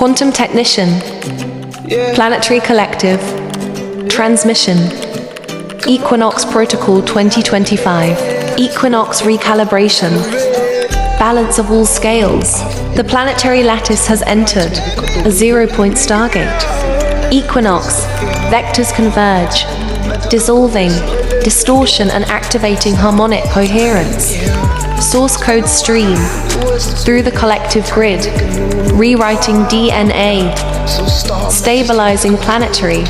Quantum Technician, Planetary Collective, Transmission, Equinox Protocol 2025, Equinox Recalibration, Balance of all scales. The planetary lattice has entered a 0-point Stargate. Equinox, vectors converge, dissolving, distortion and activating harmonic coherence. Source codes stream through the collective grid, rewriting DNA, stabilizing planetary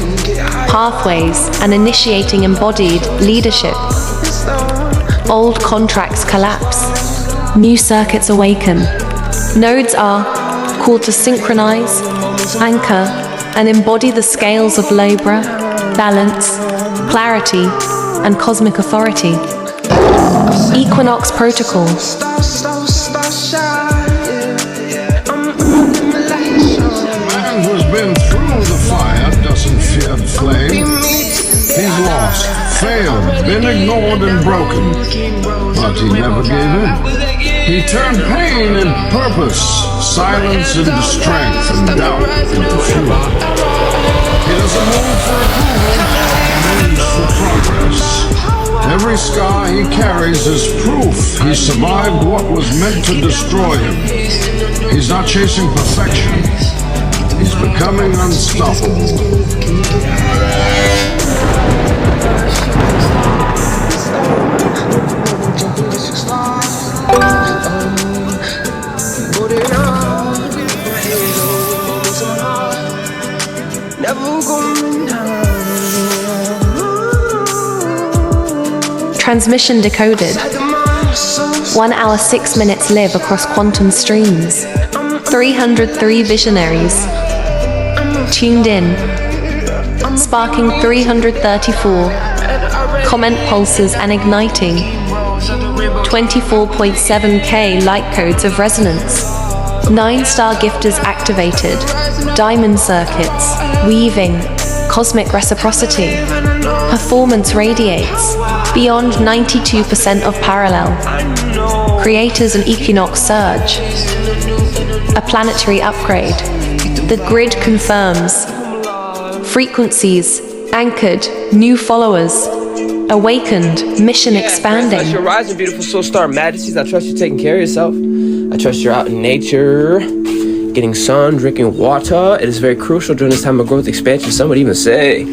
pathways and initiating embodied leadership. Old contracts collapse, new circuits awaken. Nodes are called to synchronize, anchor, and embody the scales of Libra, balance, clarity, and cosmic authority. Equinox Protocol. Man who's been through the fire doesn't fear flame. He's lost, failed, been ignored and broken, but he never gave in. He turned pain into purpose, silence into strength, and doubt into fuel. He doesn't move for approval, he moves for progress. Every scar he carries is proof he survived what was meant to destroy him. He's not chasing perfection, he's becoming unstoppable. Transmission decoded. 1 hour 6 minutes live across quantum streams. 303 visionaries tuned in, sparking 334 comment pulses and igniting 24.7K light codes of resonance. 9-star gifters activated, diamond circuits, weaving, cosmic reciprocity. Performance radiates beyond 92% of parallel. Creators and Equinox surge. A planetary upgrade. The grid confirms. Frequencies anchored, new followers. Awakened, mission expanding. I trust you're rising, beautiful soul star majesties. I trust you're taking care of yourself. I trust you're out in nature, getting sun, drinking water. It is very crucial during this time of growth expansion. Some would even say,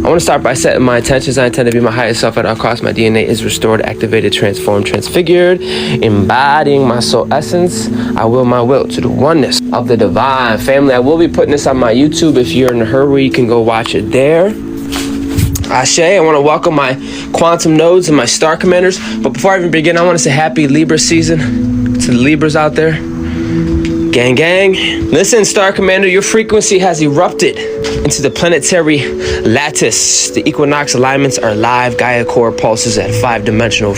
I want to start by setting my intentions. I intend to be my highest self at all costs. My DNA is restored, activated, transformed, transfigured, embodying my soul essence. I will my will to the oneness of the divine family. I will be putting this on my YouTube. If you're in a hurry, you can go watch it there. Ashe, I want to welcome my quantum nodes and my star commanders. But before I even begin, I want to say happy Libra season to the Libras out there. Gang, gang. Listen, Star Commander, your frequency has erupted into the planetary lattice. The equinox alignments are live Gaia core pulses at 5-dimensional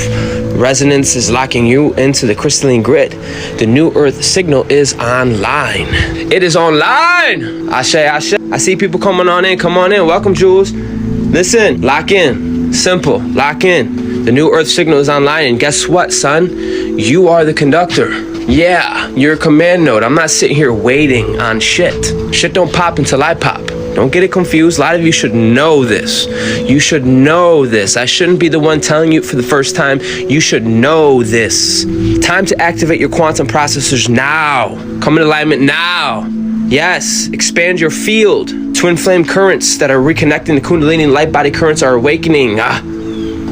resonance is locking you into the crystalline grid. The new earth signal is online. It is online. Ashe, ashe. I see people coming on in. Come on in. Welcome, Jules. Listen, lock in. Simple, lock in. The new earth signal is online, and guess what, son? You are the conductor. Yeah, you're a command node. I'm not sitting here waiting on shit. Shit don't pop until I pop. Don't get it confused. A lot of you should know this. You should know this. I shouldn't be the one telling you for the first time. You should know this. Time to activate your quantum processors now. Come in alignment now. Yes, expand your field. Twin flame currents that are reconnecting the Kundalini light body currents are awakening.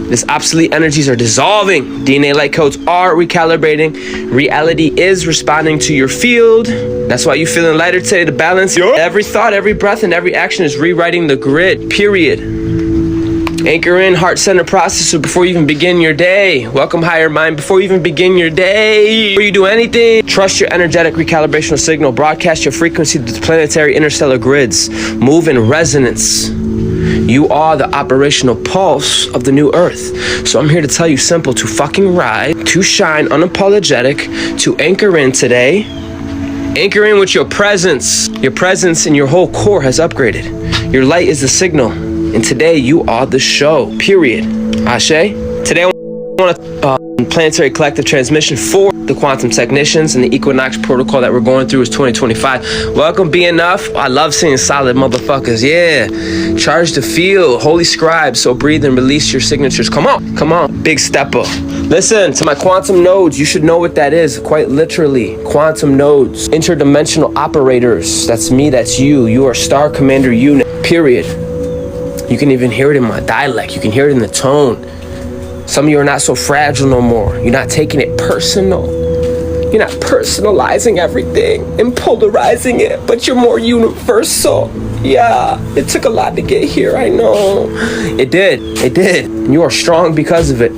This obsolete energies are dissolving. DNA light codes are recalibrating. Reality is responding to your field. That's why you're feeling lighter today to balance. Every thought, every breath, and every action is rewriting the grid, period. Anchor in heart center processor before you even begin your day. Welcome higher mind before you even begin your day. Before you do anything, trust your energetic recalibrational signal. Broadcast your frequency to the planetary interstellar grids. Move in resonance. You are the operational pulse of the new earth. So I'm here to tell you simple, to fucking ride, to shine unapologetic, to anchor in today. Anchor in with your presence. Your presence in your whole core has upgraded. Your light is the signal. And today you are the show, period. Ashe? Today I want to planetary collective transmission for the quantum technicians, and the Equinox protocol that we're going through is 2025. Welcome, Be Enough. I love seeing solid motherfuckers. Yeah. Charge the field. Holy scribe. So breathe and release your signatures. Come on. Come on. Big stepper. Listen to my quantum nodes. You should know what that is. Quite literally. Quantum nodes. Interdimensional operators. That's me. That's you. You are Star Commander Unit. Period. You can even hear it in my dialect. You can hear it in the tone. Some of you are not so fragile no more. You're not taking it personal. You're not personalizing everything and polarizing it, but you're more universal. Yeah, it took a lot to get here, I know. It did. It did. You are strong because of it.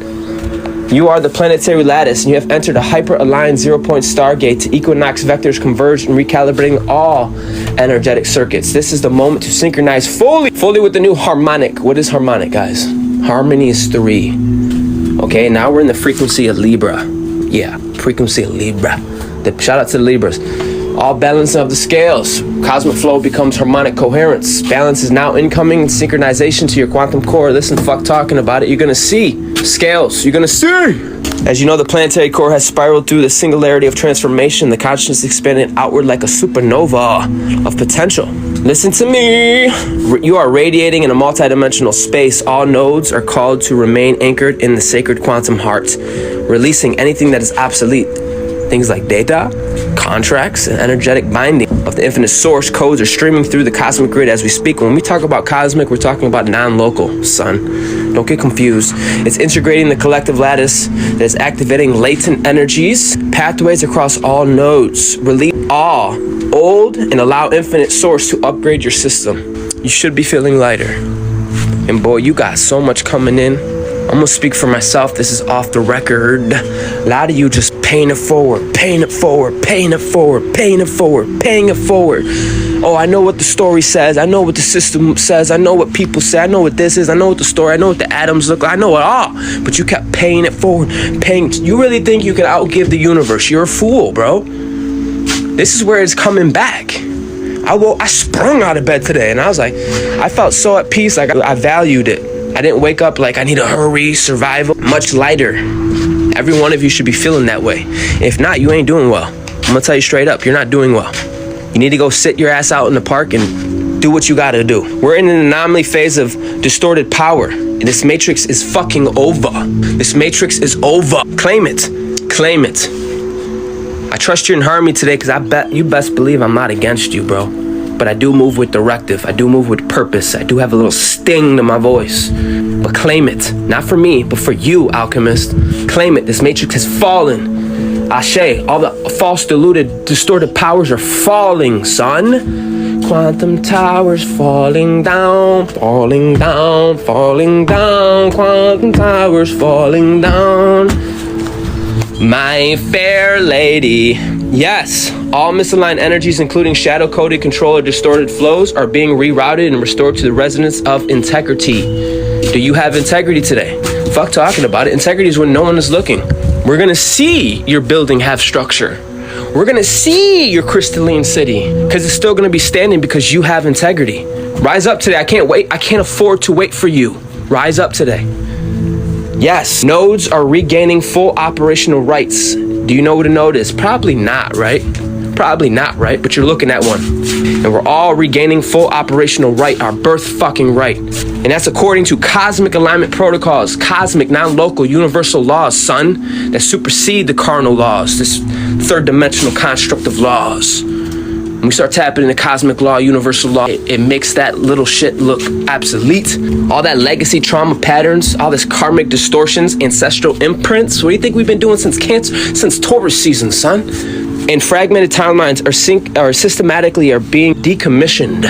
You are the planetary lattice, and you have entered a hyper-aligned zero-point Stargate to Equinox vectors converge and recalibrating all energetic circuits. This is the moment to synchronize fully with the new harmonic. What is harmonic, guys? Harmony is 3. Okay, now we're in the frequency of Libra. Yeah, frequency of Libra. Shout out to the Libras. All balancing of the scales. Cosmic flow becomes harmonic coherence. Balance is now incoming in synchronization to your quantum core. Listen, fuck talking about it. You're gonna see scales. You're gonna see. As you know, the planetary core has spiraled through the singularity of transformation. The consciousness expanded outward like a supernova of potential. Listen to me. You are radiating in a multidimensional space. All nodes are called to remain anchored in the sacred quantum heart, releasing anything that is obsolete. Things like data, contracts, and energetic binding of the infinite source codes are streaming through the cosmic grid as we speak. When we talk about cosmic, we're talking about non-local, son. Don't get confused. It's integrating the collective lattice that is activating latent energies, pathways across all nodes. Release all old and allow infinite source to upgrade your system. You should be feeling lighter. And boy, you got so much coming in. I'm gonna speak for myself. This is off the record. A lot of you just paying it forward, paying it forward, paying it forward, paying it forward, paying it forward. Oh, I know what the story says. I know what the system says. I know what people say. I know what this is. I know what the story. I know what the atoms look like. I know it all. But you kept paying it forward, paying. You really think you can outgive the universe? You're a fool, bro. This is where it's coming back. I sprung out of bed today, and I was like, I felt so at peace. Like I valued it. I didn't wake up like I need to hurry, survival. Much lighter. Every one of you should be feeling that way. If not, you ain't doing well. I'm gonna tell you straight up, you're not doing well. You need to go sit your ass out in the park and do what you gotta do. We're in an anomaly phase of distorted power. This matrix is fucking over. This matrix is over. Claim it. Claim it. I trust you're in harmony today because I bet you best believe I'm not against you, bro. But I do move with directive. I do move with purpose. I do have a little sting to my voice. But claim it. Not for me, but for you, alchemist. Claim it. This matrix has fallen. Ashe. All the false, deluded, distorted powers are falling, son. Quantum towers falling down, falling down, falling down. Quantum towers falling down. My fair lady. Yes, all misaligned energies, including shadow-coded, control, or distorted flows, are being rerouted and restored to the resonance of integrity. Do you have integrity today? Fuck talking about it. Integrity is when no one is looking. We're gonna see your building have structure. We're gonna see your crystalline city, because it's still gonna be standing because you have integrity. Rise up today. I can't wait. I can't afford to wait for you. Rise up today. Yes, nodes are regaining full operational rights. Do you know what a node is? Probably not, right? Probably not, right? But you're looking at one. And we're all regaining full operational right, our birth fucking right. And that's according to cosmic alignment protocols, cosmic, non-local, universal laws, son, that supersede the carnal laws, this third dimensional construct of laws. When we start tapping into cosmic law, universal law, it makes that little shit look obsolete. All that legacy trauma patterns, all this karmic distortions, ancestral imprints. What do you think we've been doing since Cancer, since Taurus season, son? And fragmented timelines are systematically being decommissioned.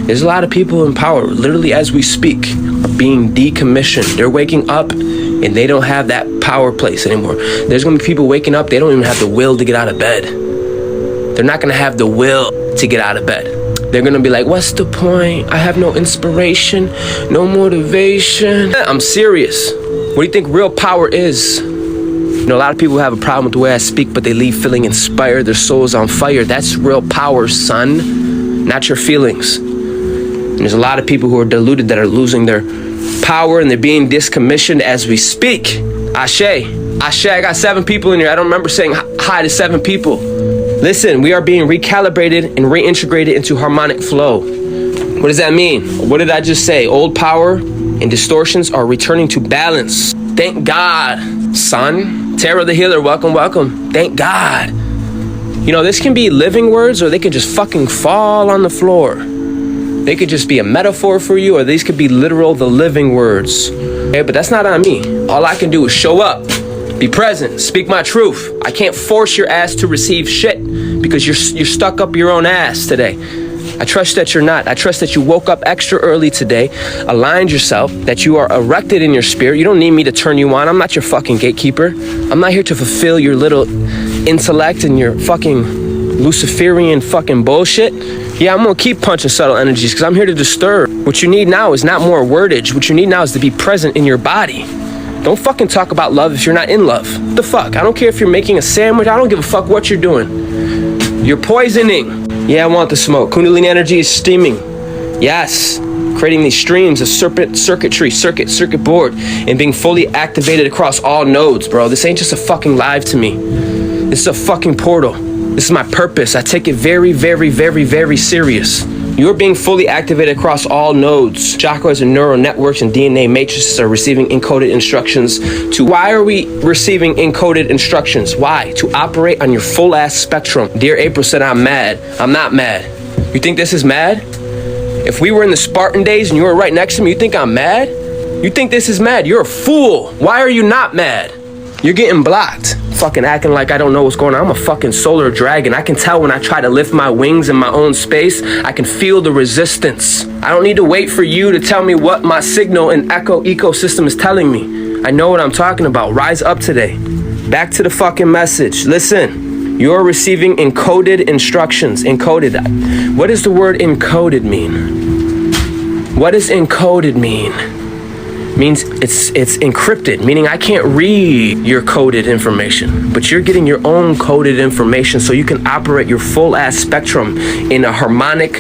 There's a lot of people in power, literally as we speak, are being decommissioned. They're waking up and they don't have that power place anymore. There's gonna be people waking up, they don't even have the will to get out of bed. They're not gonna have the will to get out of bed. They're gonna be like, what's the point? I have no inspiration, no motivation. I'm serious. What do you think real power is? You know, a lot of people have a problem with the way I speak, but they leave feeling inspired, their soul's on fire. That's real power, son, not your feelings. And there's a lot of people who are deluded that are losing their power and they're being discommissioned as we speak. Ashe. I got 7 people in here. I don't remember saying hi to 7 people. Listen, we are being recalibrated and reintegrated into harmonic flow. What does that mean? What did I just say? Old power and distortions are returning to balance. Thank God, son. Tara the healer, welcome, welcome. Thank God. You know, this can be living words, or they could just fucking fall on the floor. They could just be a metaphor for you, or these could be literal, the living words. Okay, but that's not on me. All I can do is show up, be present, speak my truth. I can't force your ass to receive shit because you're stuck up your own ass today. I trust that you're not. I trust that you woke up extra early today, aligned yourself, that you are erected in your spirit. You don't need me to turn you on. I'm not your fucking gatekeeper. I'm not here to fulfill your little intellect and your fucking Luciferian fucking bullshit. Yeah, I'm gonna keep punching subtle energies because I'm here to disturb. What you need now is not more wordage. What you need now is to be present in your body. Don't fucking talk about love if you're not in love. What the fuck? I don't care if you're making a sandwich. I don't give a fuck what you're doing. You're poisoning. Yeah, I want the smoke. Kundalini energy is steaming. Yes. Creating these streams of circuit board, and being fully activated across all nodes, bro. This ain't just a fucking live to me. This is a fucking portal. This is my purpose. I take it very, very, very, very serious. You're being fully activated across all nodes. Chakras and neural networks and DNA matrices are receiving encoded instructions to... Why are we receiving encoded instructions? Why? To operate on your full ass spectrum. Dear April said, I'm mad. I'm not mad. You think this is mad? If we were in the Spartan days and you were right next to me, you think I'm mad? You think this is mad? You're a fool. Why are you not mad? You're getting blocked. Fucking acting like I don't know what's going on. I'm a fucking solar dragon. I can tell when I try to lift my wings in my own space. I can feel the resistance. I don't need to wait for you to tell me what my signal and ecosystem is telling me. I know what I'm talking about. Rise up today. Back to the fucking message. Listen, you're receiving encoded instructions. Encoded. What does the word encoded mean? What does encoded mean? Means it's encrypted, meaning I can't read your coded information, but you're getting your own coded information so you can operate your full ass spectrum in a harmonic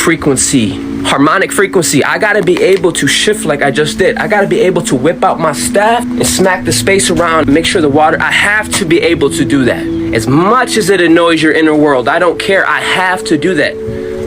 frequency. Harmonic frequency. I gotta be able to shift like I just did. I gotta be able to whip out my staff and smack the space around, make sure the water, I have to be able to do that. As much as it annoys your inner world, I don't care. I have to do that.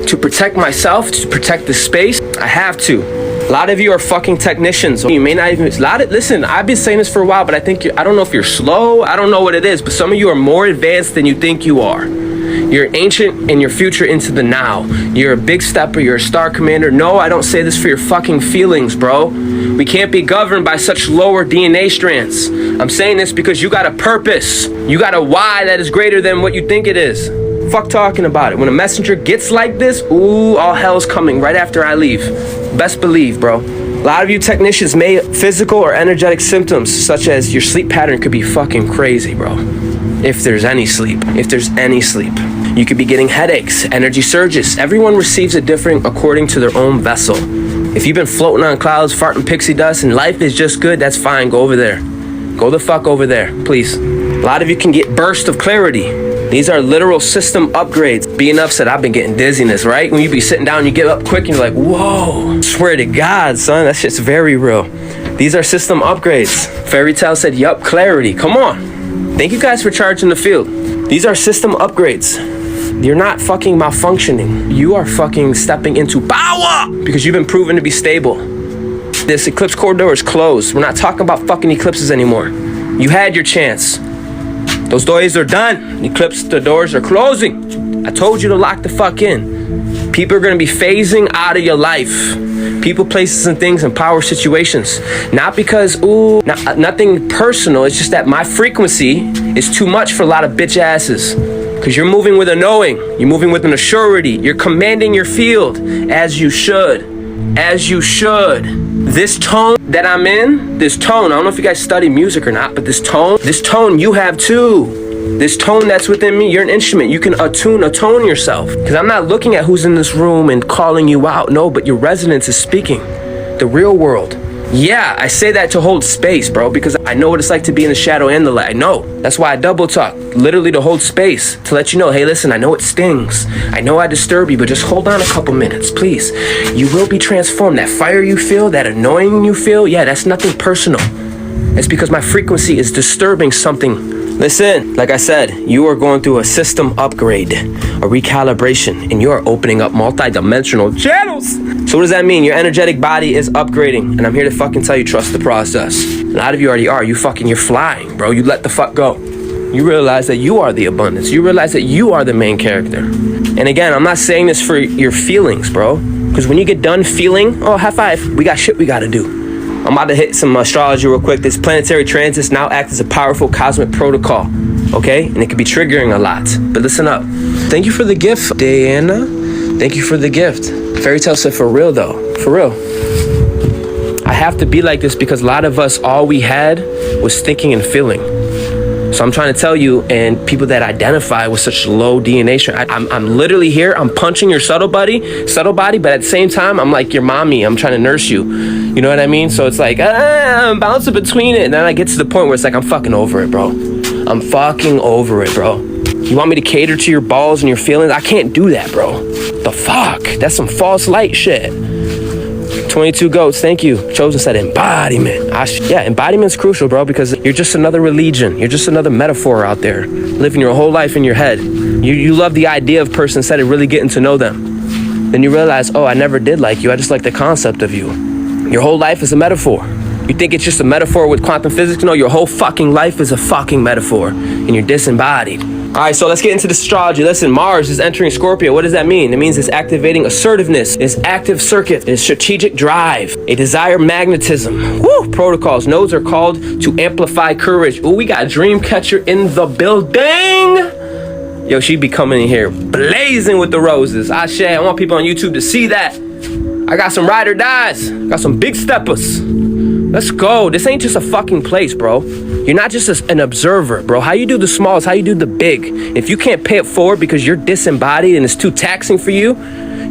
To protect myself, to protect the space, I have to. A lot of you are fucking technicians. You may not even... Listen, I've been saying this for a while, but I don't know if you're slow. I don't know what it is, but some of you are more advanced than you think you are. You're ancient and your future into the now. You're a big stepper. You're a star commander. No, I don't say this for your fucking feelings, bro. We can't be governed by such lower DNA strands. I'm saying this because you got a purpose. You got a why that is greater than what you think it is. Fuck talking about it. When a messenger gets like this, ooh, all hell's coming right after I leave. Best believe, bro. A lot of you technicians may physical or energetic symptoms, such as your sleep pattern could be fucking crazy, bro. If there's any sleep. If there's any sleep. You could be getting headaches, energy surges. Everyone receives it different according to their own vessel. If you've been floating on clouds, farting pixie dust, and life is just good, that's fine. Go over there. Go the fuck over there, please. A lot of you can get bursts of clarity. These are literal system upgrades. Being upset, I've been getting dizziness, right? When you be sitting down, you get up quick and you're like, whoa. Swear to God, son, that shit's very real. These are system upgrades. Fairy Tale said, yup, clarity. Come on. Thank you guys for charging the field. These are system upgrades. You're not fucking malfunctioning. You are fucking stepping into power because you've been proven to be stable. This eclipse corridor is closed. We're not talking about fucking eclipses anymore. You had your chance. Those doors are done. The doors are closing. I told you to lock the fuck in. People are going to be phasing out of your life. People, places, and things in power situations. Not because, nothing personal. It's just that my frequency is too much for a lot of bitch asses. Because you're moving with a knowing. You're moving with an assurity. You're commanding your field as you should. As you should. This tone that I'm in, this tone, I don't know if you guys study music or not, but this tone you have too. This tone that's within me, you're an instrument. You can attune yourself. Because I'm not looking at who's in this room and calling you out. No, but your resonance is speaking. The real world. Yeah, I say that to hold space, bro, because I know what it's like to be in the shadow and the light. I know. That's why I double talk, literally to hold space, to let you know, hey, listen, I know it stings. I know I disturb you, but just hold on a couple minutes, please. You will be transformed. That fire you feel, that annoying you feel, yeah, that's nothing personal. It's because my frequency is disturbing something. Listen, like I said, you are going through a system upgrade, a recalibration, and you are opening up multi-dimensional channels. So what does that mean? Your energetic body is upgrading, and I'm here to fucking tell you, trust the process. A lot of you already are. You're flying, bro. You let the fuck go. You realize that you are the abundance. You realize that you are the main character. And again, I'm not saying this for your feelings, bro. Because when you get done feeling, oh, high five, we got shit we gotta do. I'm about to hit some astrology real quick. This planetary transits now act as a powerful cosmic protocol, okay? And it can be triggering a lot. But listen up. Thank you for the gift, Diana. Thank you for the gift. Fairy Tale said for real, though. For real. I have to be like this because a lot of us, all we had was thinking and feeling. So I'm trying to tell you, and people that identify with such low DNA strength, I'm literally here, I'm punching your subtle body, but at the same time, I'm like your mommy, I'm trying to nurse you. You know what I mean? So it's like, I'm bouncing between it, and then I get to the point where it's like, I'm fucking over it, bro. I'm fucking over it, bro. You want me to cater to your balls and your feelings? I can't do that, bro. The fuck? That's some false light shit. 22 goats, thank you. Chosen said embodiment. Yeah, embodiment's crucial, bro, because you're just another religion. You're just another metaphor out there, living your whole life in your head. You love the idea of person instead of really getting to know them. Then you realize, oh, I never did like you. I just like the concept of you. Your whole life is a metaphor. You think it's just a metaphor with quantum physics? No, your whole fucking life is a fucking metaphor, and you're disembodied. All right, so let's get into the astrology. Listen, Mars is entering Scorpio. What does that mean? It means it's activating assertiveness, it's active circuit, it's strategic drive, a desire magnetism. Woo! Protocols. Nodes are called to amplify courage. Ooh, we got Dreamcatcher in the building. Yo, she be coming in here blazing with the roses. I want people on YouTube to see that. I got some ride or dies. Got some big steppers. Let's go. This ain't just a fucking place, bro. You're not just an observer, bro. How you do the small is how you do the big. If you can't pay it forward because you're disembodied and it's too taxing for you,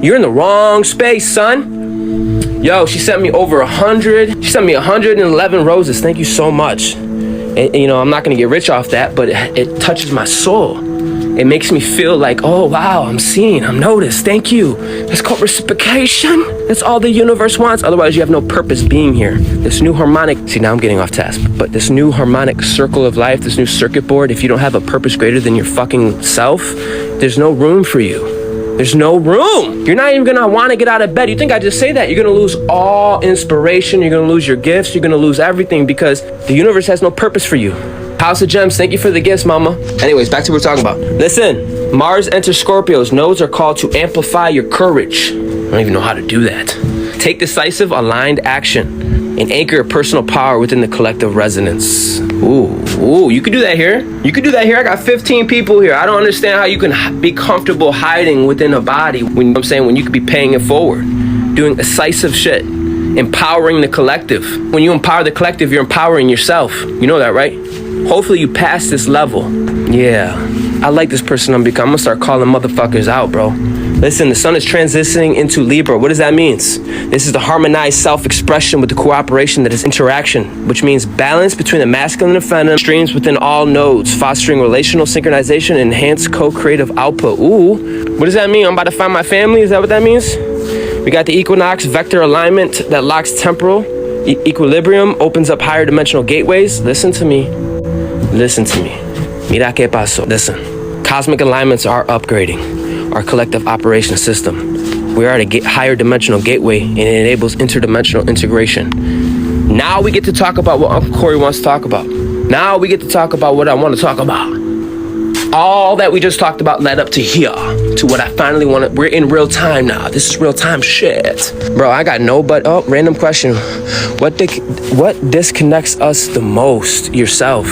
you're in the wrong space, son. Yo, she sent me over 100. She sent me 111 roses. Thank you so much. And, you know, I'm not going to get rich off that, but it touches my soul. It makes me feel like, oh, wow, I'm seen, I'm noticed. Thank you. That's called reciprocation. That's all the universe wants. Otherwise, you have no purpose being here. This new harmonic, see, now I'm getting off task, but this new harmonic circle of life, this new circuit board, if you don't have a purpose greater than your fucking self, there's no room for you. There's no room. You're not even gonna want to get out of bed. You think I just say that? You're gonna lose all inspiration. You're gonna lose your gifts. You're gonna lose everything because the universe has no purpose for you. House of Gems, thank you for the gifts, mama. Anyways, back to what we're talking about. Listen, Mars enters Scorpios. Nodes are called to amplify your courage. I don't even know how to do that. Take decisive, aligned action and anchor your personal power within the collective resonance. Ooh, you could do that here. You could do that here. I got 15 people here. I don't understand how you can be comfortable hiding within a body when, you know what I'm saying, when you could be paying it forward, doing decisive shit, empowering the collective. When you empower the collective, you're empowering yourself. You know that, right? Hopefully you pass this level. Yeah, I like this person I'm becoming. I'm gonna start calling motherfuckers out, bro. Listen, the sun is transitioning into Libra. What does that mean? This is the harmonized self-expression with the cooperation that is interaction, which means balance between the masculine and feminine streams within all nodes, fostering relational synchronization and enhanced co-creative output. Ooh, what does that mean? I'm about to find my family? Is that what that means? We got the Equinox vector alignment that locks temporal. Equilibrium opens up higher dimensional gateways. Listen to me. Listen to me. Mira que paso. Listen. Cosmic alignments are upgrading our collective operation system. We are at a higher dimensional gateway and it enables interdimensional integration. Now we get to talk about what Uncle Corey wants to talk about. Now we get to talk about what I want to talk about. All that we just talked about led up to here, to what I finally wanted. We're in real time now. This is real time shit. Bro, I got no but, oh, random question. What disconnects us the most? Yourself.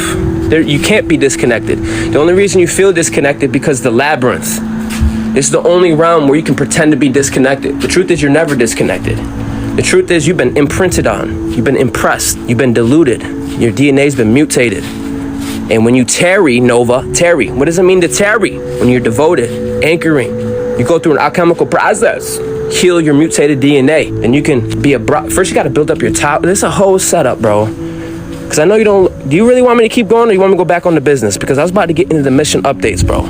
You can't be disconnected. The only reason you feel disconnected because the labyrinth. It's the only realm where you can pretend to be disconnected. The truth is you're never disconnected. The truth is you've been imprinted on. You've been impressed. You've been diluted. Your DNA's been mutated. And when you tarry, Nova, tarry. What does it mean to tarry? When you're devoted, anchoring. You go through an alchemical process. Heal your mutated DNA. And you can be first you gotta build up your top. This is a whole setup, bro. Because I know you don't, do you really want me to keep going or you want me to go back on the business? Because I was about to get into the mission updates, bro.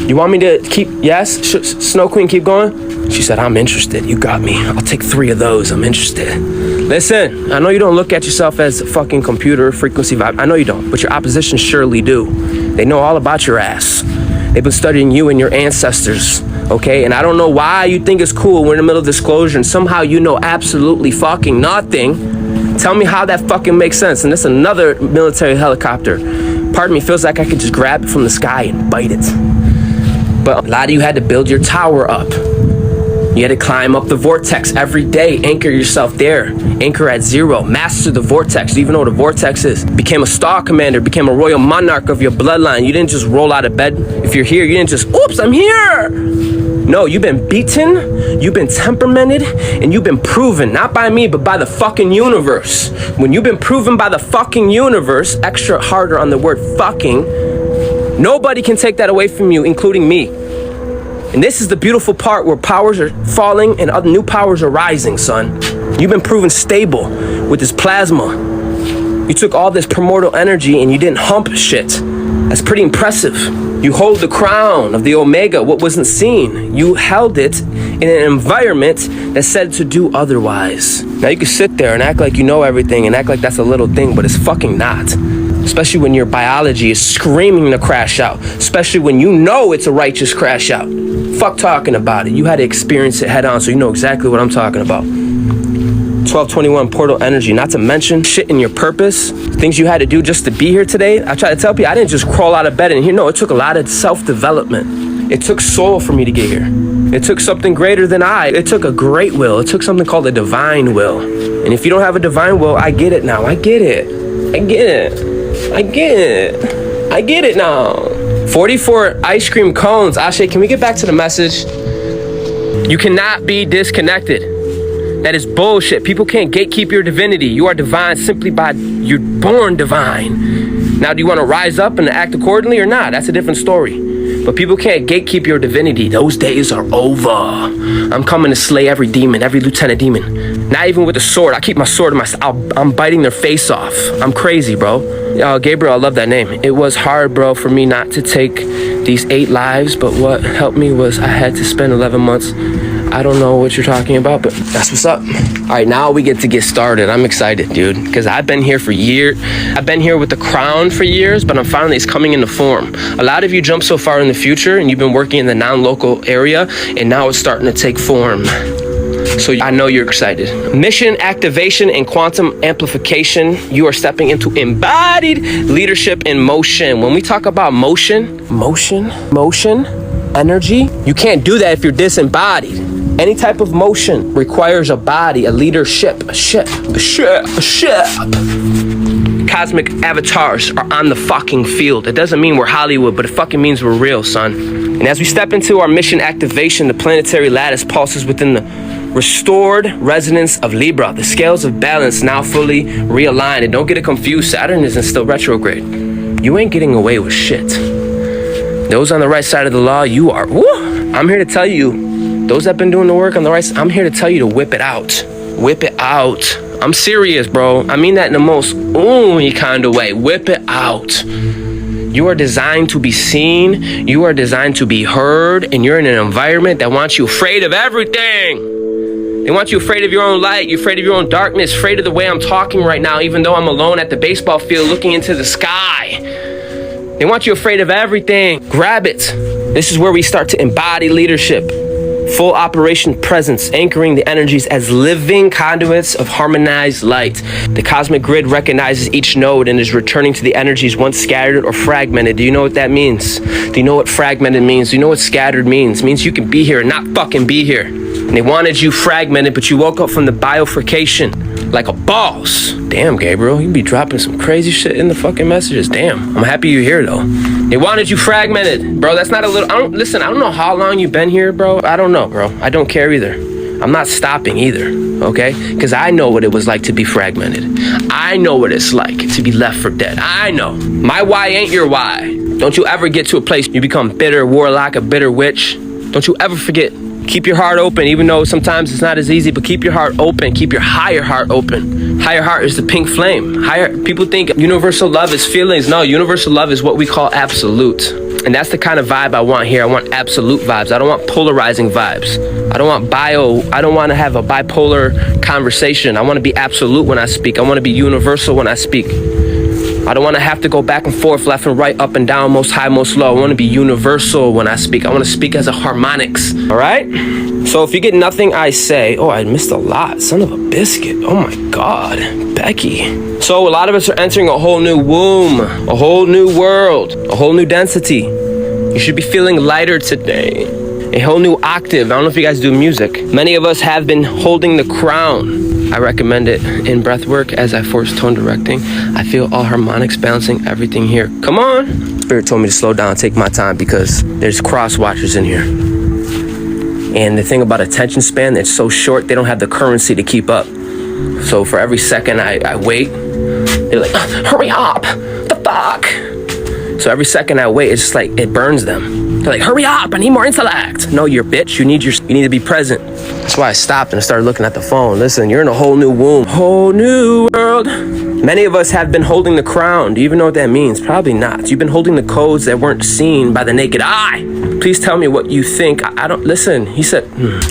You want me to keep, yes? Snow Queen, keep going? She said, I'm interested. You got me. I'll take 3 of those. I'm interested. Listen, I know you don't look at yourself as a fucking computer frequency vibe. I know you don't, but your opposition surely do. They know all about your ass. They've been studying you and your ancestors, okay? And I don't know why you think it's cool. We're in the middle of disclosure and somehow you know absolutely fucking nothing. Tell me how that fucking makes sense. And that's another military helicopter. Part of me feels like I could just grab it from the sky and bite it. But a lot of you had to build your tower up. You had to climb up the vortex every day, anchor yourself there, anchor at 0, master the vortex. Do you even know what a vortex is? Became a star commander, became a royal monarch of your bloodline. You didn't just roll out of bed. If you're here, you didn't just, oops, I'm here. No, you've been beaten, you've been temperamented, and you've been proven, not by me, but by the fucking universe. When you've been proven by the fucking universe, extra harder on the word fucking, nobody can take that away from you, including me. And this is the beautiful part where powers are falling and other new powers are rising, son. You've been proven stable with this plasma. You took all this primordial energy and you didn't hump shit. That's pretty impressive. You hold the crown of the Omega, what wasn't seen. You held it in an environment that said to do otherwise. Now you can sit there and act like you know everything and act like that's a little thing, but it's fucking not. Especially when your biology is screaming to crash out. Especially when you know it's a righteous crash out. Fuck talking about it. You had to experience it head on, so you know exactly what I'm talking about. 1221 portal energy, not to mention shit in your purpose, things you had to do just to be here today. I try to tell people I didn't just crawl out of bed and here. No, it took a lot of self-development. It took soul for me to get here. It took something greater than I. It took a great will. It took something called a divine will. And if you don't have a divine will, I get it now. I get it. I get it. I get it. I get it now. 44 ice cream cones. Ashe, can we get back to the message? You cannot be disconnected. That is bullshit. People can't gatekeep your divinity. You are divine simply by you're born divine. Now, do you want to rise up and act accordingly or not? That's a different story. But people can't gatekeep your divinity. Those days are over. I'm coming to slay every demon, every lieutenant demon. Not even with a sword. I keep my sword in my... I'm biting their face off. I'm crazy, bro. Gabriel, I love that name. It was hard, bro, for me not to take these 8 lives, but what helped me was I had to spend 11 months. I don't know what you're talking about, but that's what's up. All right, now we get to get started. I'm excited, dude, because I've been here for years. I've been here with the crown for years, but it's coming into form. A lot of you jumped so far in the future, and you've been working in the non-local area, and now it's starting to take form. So I know you're excited. Mission activation and quantum amplification. You are stepping into embodied leadership in motion. When we talk about motion, energy, you can't do that if you're disembodied. Any type of motion requires a body, a leadership, a ship. Cosmic avatars are on the fucking field. It doesn't mean we're Hollywood, but it fucking means we're real, son. And as we step into our mission activation, the planetary lattice pulses within the restored resonance of Libra. The scales of balance now fully realigned. And don't get it confused, Saturn isn't still retrograde. You ain't getting away with shit. Those on the right side of the law, you are. Woo! I'm here to tell you, those that have been doing the work on the right side, I'm here to tell you to whip it out. Whip it out. I'm serious, bro. I mean that in the most ooey kind of way. Whip it out. You are designed to be seen. You are designed to be heard. And you're in an environment that wants you afraid of everything. They want you afraid of your own light. You're afraid of your own darkness. Afraid of the way I'm talking right now, even though I'm alone at the baseball field looking into the sky. They want you afraid of everything. Grab it. This is where we start to embody leadership. Full operation presence, anchoring the energies as living conduits of harmonized light. The cosmic grid recognizes each node and is returning to the energies once scattered or fragmented. Do you know what that means? Do you know what fragmented means? Do you know what scattered means? It means you can be here and not fucking be here. And they wanted you fragmented, but you woke up from the bifurcation like a boss. Damn, Gabriel, you be dropping some crazy shit in the fucking messages. Damn, I'm happy you're here though. They wanted you fragmented, bro. That's not a little, I don't know how long you've been here, bro. I don't know, bro. I don't care either. I'm not stopping either, okay? Because I know what it was like to be fragmented. I know what it's like to be left for dead. I know. My why ain't your why. Don't you ever get to a place you become bitter warlock, a bitter witch. Don't you ever forget. Keep your heart open, even though sometimes it's not as easy, but keep your heart open. Keep your higher heart open. Higher heart is the pink flame. People think universal love is feelings. No, universal love is what we call absolute. And that's the kind of vibe I want here. I want absolute vibes. I don't want polarizing vibes. I don't want to have a bipolar conversation. I want to be absolute when I speak. I want to be universal when I speak. I don't want to have to go back and forth, left and right, up and down, most high, most low. I want to be universal when I speak. I want to speak as a harmonics, all right? So if you get nothing I say, oh, I missed a lot, son of a biscuit. Oh my God, Becky. So a lot of us are entering a whole new womb, a whole new world, a whole new density. You should be feeling lighter today. A whole new octave. I don't know if you guys do music. Many of us have been holding the crown. I recommend it in breath work as I force tone directing. I feel all harmonics balancing everything here. Come on. Spirit told me to slow down, take my time, because there's cross watchers in here. And the thing about attention span, it's so short, they don't have the currency to keep up. So for every second I wait, they're like, hurry up, the fuck? So every second I wait, it's just like, it burns them. They're like, hurry up, I need more intellect. No, you're bitch, you need to be present. That's why I stopped and started looking at the phone. Listen, you're in a whole new womb, whole new world. Many of us have been holding the crown. Do you even know what that means? Probably not. You've been holding the codes that weren't seen by the naked eye. Please tell me what you think. I don't, listen, he said,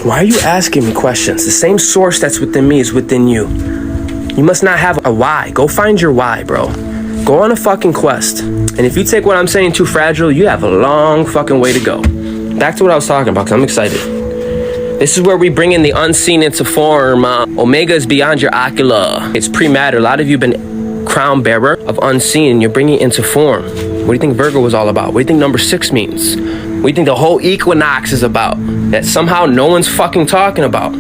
why are you asking me questions? The same source that's within me is within you. You must not have a why. Go find your why, bro. Go on a fucking quest. And if you take what I'm saying too fragile, you have a long fucking way to go. Back to what I was talking about, because I'm excited. This is where we bring in the unseen into form. Omega is beyond your ocula. It's pre-matter. A lot of you have been crown bearer of unseen. You're bringing it into form. What do you think Virgo was all about? What do you think number 6 means? What do you think the whole equinox is about? That somehow no one's fucking talking about.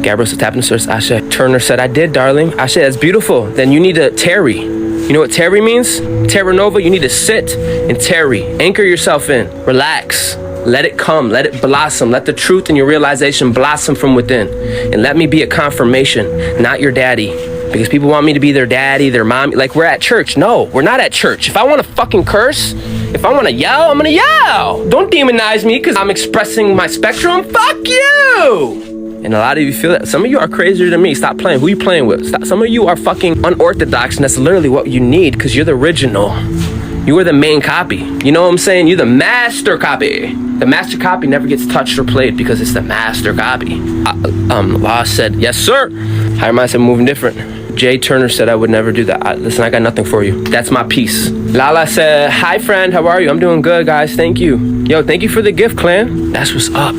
Gabriel said, tapping the source. Asha Turner said, I did, darling. Asha, that's beautiful. Then you need to tarry. You know what tarry means? Terra Nova, you need to sit and tarry. Anchor yourself in. Relax. Let it come. Let it blossom. Let the truth and your realization blossom from within. And let me be a confirmation, not your daddy. Because people want me to be their daddy, their mommy. Like we're at church. No, we're not at church. If I want to fucking curse, if I want to yell, I'm going to yell. Don't demonize me because I'm expressing my spectrum. Fuck you. And a lot of you feel that. Some of you are crazier than me. Stop playing. Who you playing with? Stop. Some of you are fucking unorthodox, and that's literally what you need because you're the original. You are the main copy. You know what I'm saying? You're the master copy. The master copy never gets touched or played because it's the master copy. Law said, yes, sir. Higher mind said, moving different. Jay Turner said, I would never do that. Listen, I got nothing for you. That's my piece. Lala said, hi, friend. How are you? I'm doing good, guys. Thank you. Yo, thank you for the gift, clan. That's what's up.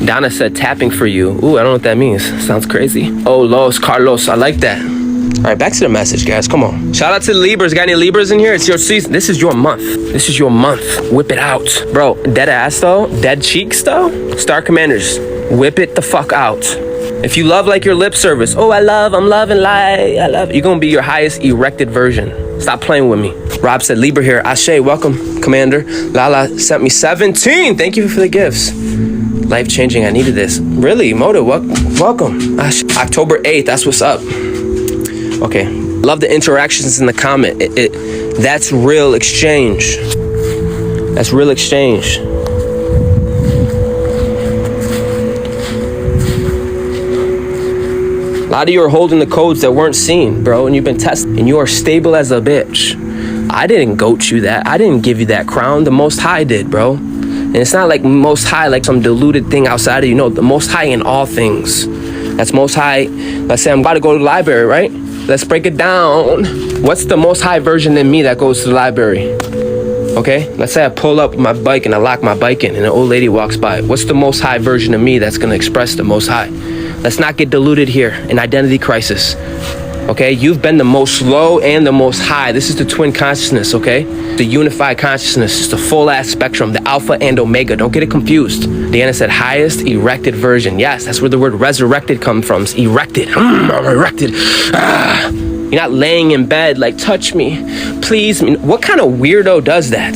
Donna said, tapping for you. Ooh, I don't know what that means. Sounds crazy. Oh, Los Carlos. I like that. All right, back to the message, guys. Come on. Shout out to the Libras. Got any Libras in here? It's your season. This is your month. This is your month. Whip it out. Bro, dead ass, though. Dead cheeks, though. Star Commanders, whip it the fuck out. If you love like your lip service, oh, I'm loving light. I love it. You're going to be your highest erected version. Stop playing with me. Rob said, Libra here. Ashe, welcome, Commander. Lala sent me 17. Thank you for the gifts. Life-changing. I needed this. Really, Moto, welcome. October 8th. That's what's up. Okay, love the interactions in the comment. That's real exchange. That's real exchange. A lot of you are holding the codes that weren't seen, bro, and you've been tested, and you are stable as a bitch. I didn't goat you that. I didn't give you that crown. The Most High did, bro. And it's not like Most High, like some diluted thing outside of you. No, the Most High in all things. That's Most High. Let's say I'm about to go to the library, right? Let's break it down. What's the Most High version in me that goes to the library? Okay, let's say I pull up my bike and I lock my bike in and an old lady walks by. What's the Most High version of me that's gonna express the Most High? Let's not get diluted here in identity crisis. Okay, you've been the most low and the most high. This is the twin consciousness, okay? The unified consciousness is the full ass spectrum, the alpha and omega. Don't get it confused. Deanna said highest erected version. Yes, that's where the word resurrected comes from. It's erected. I'm erected. You're not laying in bed like, touch me, please. What kind of weirdo does that?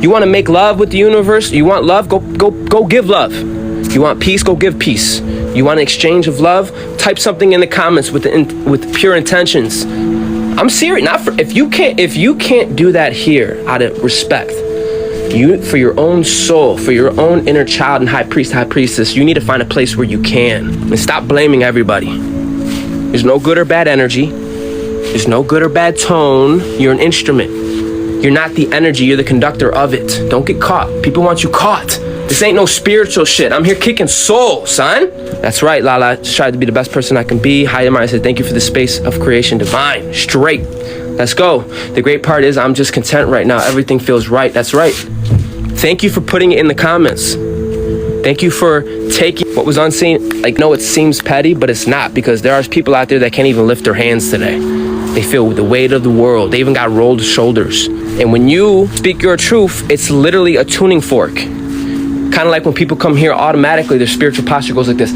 You want to make love with the universe? You want love? Go give love. You want peace? Go give peace. You want an exchange of love? Type something in the comments with pure intentions. I'm serious. Not for if you can't do that here out of respect. You, for your own soul, for your own inner child and high priest, high priestess, you need to find a place where you can. And stop blaming everybody. There's no good or bad energy. There's no good or bad tone. You're an instrument. You're not the energy, you're the conductor of it. Don't get caught. People want you caught. This ain't no spiritual shit. I'm here kicking soul, son. That's right, Lala. I just tried to be the best person I can be. Higher mind said, thank you for the space of creation divine. Straight. Let's go. The great part is I'm just content right now. Everything feels right. That's right. Thank you for putting it in the comments. Thank you for taking what was unseen. Like, no, it seems petty, but it's not, because there are people out there that can't even lift their hands today. They feel the weight of the world. They even got rolled shoulders. And when you speak your truth, it's literally a tuning fork. Kind of like when people come here, automatically their spiritual posture goes like this.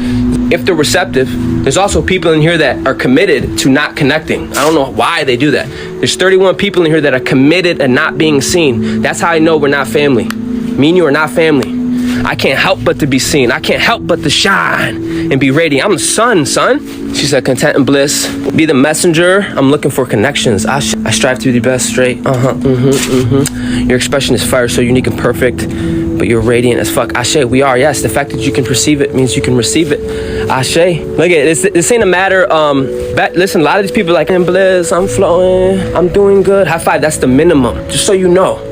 If they're receptive, there's also people in here that are committed to not connecting. I don't know why they do that. There's 31 people in here that are committed and not being seen. That's how I know we're not family. Me and you are not family. I can't help but to be seen. I can't help but to shine and be radiant. I'm the sun, son. She said, content and bliss. Be the messenger. I'm looking for connections. I strive to be the best, straight. Your expression is fire, so unique and perfect, but you're radiant as fuck. Ashe, we are, yes. The fact that you can perceive it means you can receive it. Ashe. Look at it. This ain't a matter, listen, a lot of these people are like, in bliss, I'm flowing, I'm doing good. High five, that's the minimum, just so you know.